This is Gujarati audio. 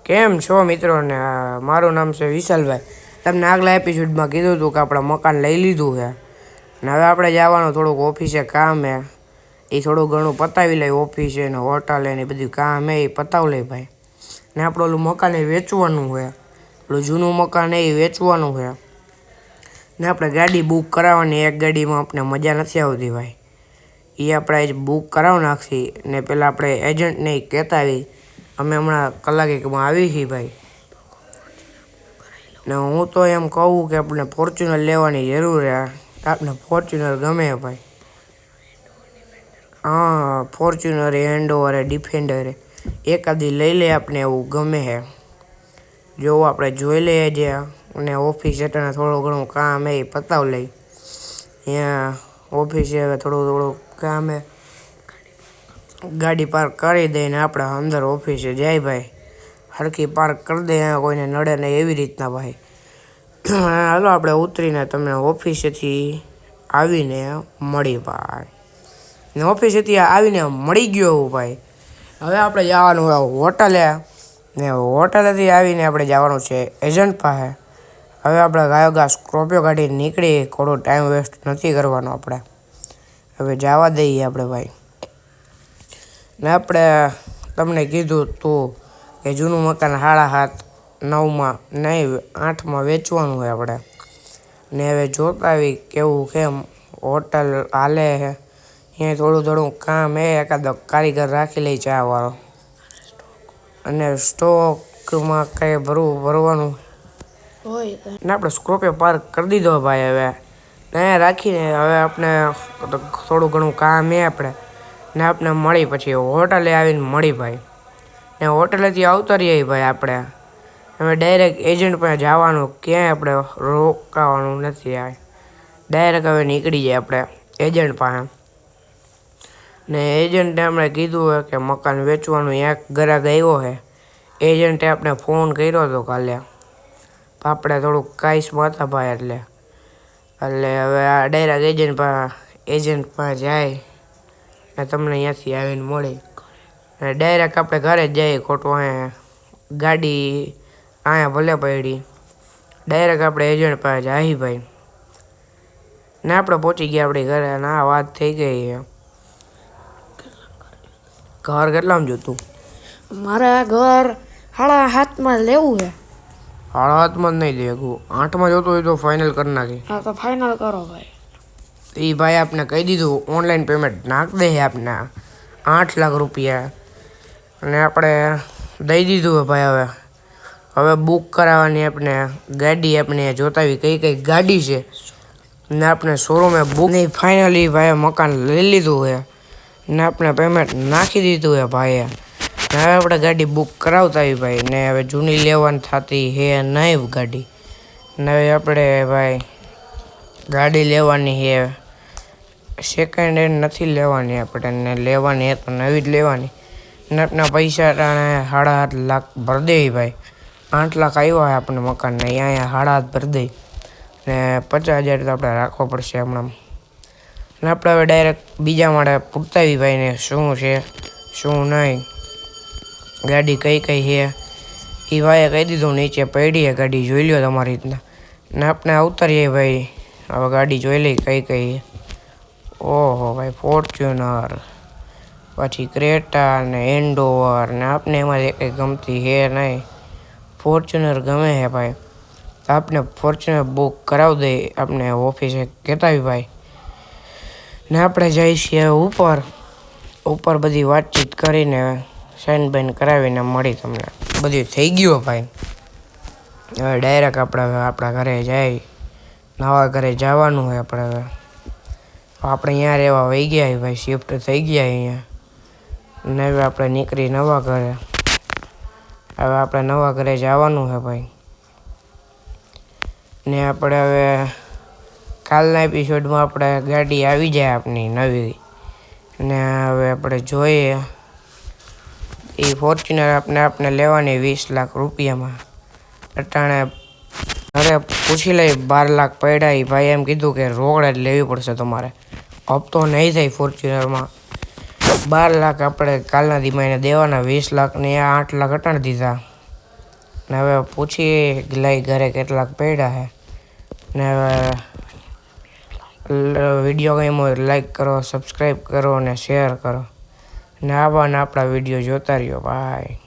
કેમ છો મિત્રો ને મારું નામ છે વિશાલભાઈ. તમને આગલા એપિસોડમાં કીધું હતું કે આપણે મકાન લઈ લીધું છે ને હવે આપણે જવાનું થોડુંક ઓફિસે કામ હે. એ થોડું ઘણું પતાવી લઈ ઓફિસે ને હોટલે ને બધું કામ હે એ પતાવી લઈ ભાઈ. ને આપણે ઓલું મકાન એ વેચવાનું છે, ઓલું જૂનું મકાન એ વેચવાનું છે ને આપણે ગાડી બુક કરાવવાની. એક ગાડીમાં આપણે મજા નથી આવતી ભાઈ, એ આપણે બુક કરાવી નાખી ને પહેલાં આપણે એજન્ટને કહેતા આવી અમે હમણાં કલાક એકમાં આવી છીએ ભાઈ. ને હું તો એમ કહું કે આપણે ફોર્ચ્યુનર લેવાની જરૂર છે. આપણે ફોર્ચ્યુનર ગમે ભાઈ. હા, ફોર્ચ્યુનર એન્ડોવર ડિફેન્ડર એકાદી લઈ લે, આપણે એવું ગમે છે. જો આપણે જોઈ લઈએ જે અને ઓફિસ એટલે થોડું ઘણું કામ એ પતાવી લઈ. અહીંયા ઓફિસે હવે થોડું કામ હે, ગાડી પાર્ક કરી દઈને આપણે અંદર ઓફિસે જાય ભાઈ. હરખી પાર્ક કરી દે, કોઈને નડે નહીં એવી રીતના ભાઈ. હાલો આપણે ઉતરીને તમને ઓફિસેથી આવીને મળી ભાઈ. ને ઓફિસેથી આવીને મળી ગયો હું ભાઈ. હવે આપણે જવાનું હોટલે ને હોટલેથી આવીને આપણે જવાનું છે એજન્ટ પાસે. હવે આપણે ગાયોગા સ્કોર્પિયો ગાડી નીકળી, થોડો ટાઈમ વેસ્ટ નથી કરવાનો આપણે. હવે જવા દઈએ આપણે ભાઈ. ને આપણે તમને કીધું તું કે જૂનું મકાન 7.5-9માં નહીં 8માં વેચવાનું હોય આપણે. ને હવે જોતા આવી કેવું કેમ હોટલ હાલે છે. અહીંયા થોડું કામ એ એકાદો કારીગર રાખી લઈ ચાવાળો. અને સ્ટોકમાં કંઈ ભરવાનું હોય ને આપણે સ્કોર્પિયો પાર્ક કરી દીધો ભાઈ. હવે અહીંયા રાખીને હવે આપણે થોડું ઘણું કામ એ આપણે ને આપણે મળી પછી હોટલે આવીને મળી ભાઈ. ને હોટલેથી આવતા રહીએ ભાઈ આપણે. હવે ડાયરેક્ટ એજન્ટ પાસે જવાનું, ક્યાંય આપણે રોકાવાનું નથી. આવે ડાયરેક્ટ હવે નીકળી જાય આપણે એજન્ટ પાસે. ને એજન્ટે આપણે કીધું હોય કે મકાન વેચવાનું એક ગ્રાહક આવ્યો છે. એજન્ટે આપણે ફોન કર્યો હતો કાલે, આપણે થોડુંક કાઈસમાં હતા ભાઈ એટલે હવે આ ડાયરેક્ટ એજન્ટ પાસે જાય ને તમને અહીંયાથી આવીને મળી. અને ડાયરેક્ટ આપણે ઘરે જ જઈએ, ખોટું અહીંયા ગાડી અહીંયા ભલે પડી. ડાયરેક્ટ આપણે એજન્ટ પાસે જઈએ ભાઈ. ને આપણે પહોંચી ગયા આપણી ઘરે અને આ વાત થઈ ગઈ છે. ઘર કેટલામાં જોતું? મારે ઘર 7.5માં લેવું છે. 7.5માં જ નહીં લેવું, 8માં જોતું હોય તો ફાઇનલ કરી નાખી. હા તો ફાઇનલ કરો ભાઈ. એ ભાઈ આપણે કહી દીધું ઓનલાઈન પેમેન્ટ નાખ દે આપણે 8 લાખ રૂપિયા. અને આપણે દઈ દીધું ભાઈ. હવે બુક કરાવવાની આપણે ગાડી, આપણે જોતાવી કઈ ગાડી છે ને આપણે શોરૂમે બુક નહીં. ફાઇનલી ભાઈ મકાન લઈ લીધું છે ને આપણે પેમેન્ટ નાખી દીધું છે ભાઈએ. હવે આપણે ગાડી બુક કરાવતા આવી ભાઈ. ને હવે જૂની લેવાની થતી હે નહીં ગાડી. ને હવે આપણે ભાઈ ગાડી લેવાની છે, સેકન્ડ હેન્ડ નથી લેવાની આપણે. ને લેવાની હે તો નવી જ લેવાની. ને આપણા પૈસા 7.5 લાખ ભરી દે ભાઈ. 8 લાખ આવ્યા હોય આપણે મકાનને, અહીંયા 7.5 ભરી દઈ ને 50,000 તો આપણે રાખવો પડશે હમણાં. ને આપણે હવે ડાયરેક્ટ બીજા માળે પૂછતાવી ભાઈ ને શું છે શું નહીં, ગાડી કઈ છે એ ભાઈએ કહી દીધું નીચે પડી ગાડી, જોઈ લ્યો તમારી રીતના. ને આપણે ઉતારીએ ભાઈ. હવે ગાડી જોઈ લઈ કઈ. ઓહો ભાઈ, ફોર્ચ્યુનર પછી ક્રેટા ને એન્ડોવર ને આપણે એમાં કંઈ ગમતી હે નહીં. ફોર્ચ્યુનર ગમે છે ભાઈ તો આપણે ફોર્ચ્યુનર બુક કરાવી દઈએ. આપણે ઓફિસે કહેતા આવી ભાઈ. ને આપણે જઈએ છીએ ઉપર બધી વાતચીત કરીને સાઇન બાઇન કરાવીને મળી તમને. બધું થઈ ગયું ભાઈ. હવે ડાયરેક્ટ આપણે આપણા ઘરે જાય, નવા ઘરે જવાનું હોય આપણે. હવે આપણે અહીંયા રહેવા વહી ગયા ભાઈ, શિફ્ટ થઈ ગયા અહીંયા. ને હવે આપણે નીકળી નવા ઘરે. હવે આપણે નવા ઘરે જવાનું છે ભાઈ. ને આપણે હવે કાલના એપિસોડમાં આપણે ગાડી આવી જાય આપણી નવી. ને હવે આપણે જોઈએ એ ફોર્ચ્યુનર આપણે લેવાની 20 લાખ રૂપિયામાં. અટાણે ઘરે પૂછી લઈ 12 લાખ પડ્યા. એ ભાઈ એમ કીધું કે રોકડા જ લેવી પડશે તમારે, હપ્તો નહીં થાય ફોર્ચ્યુનરમાં. 12 લાખ આપણે કાલના દીમાં એને દેવાના, 20 લાખ ને 8 લાખ અટાણ દીધા. ને હવે પૂછીએ લઈ ઘરે કેટલાક પડ્યા છે. ને હવે વિડીયો ગમ્યો હોય લાઈક કરો, સબસ્ક્રાઈબ કરો અને શેર કરો. ને આપણા વિડીયો જોતા રહ્યો. બાય.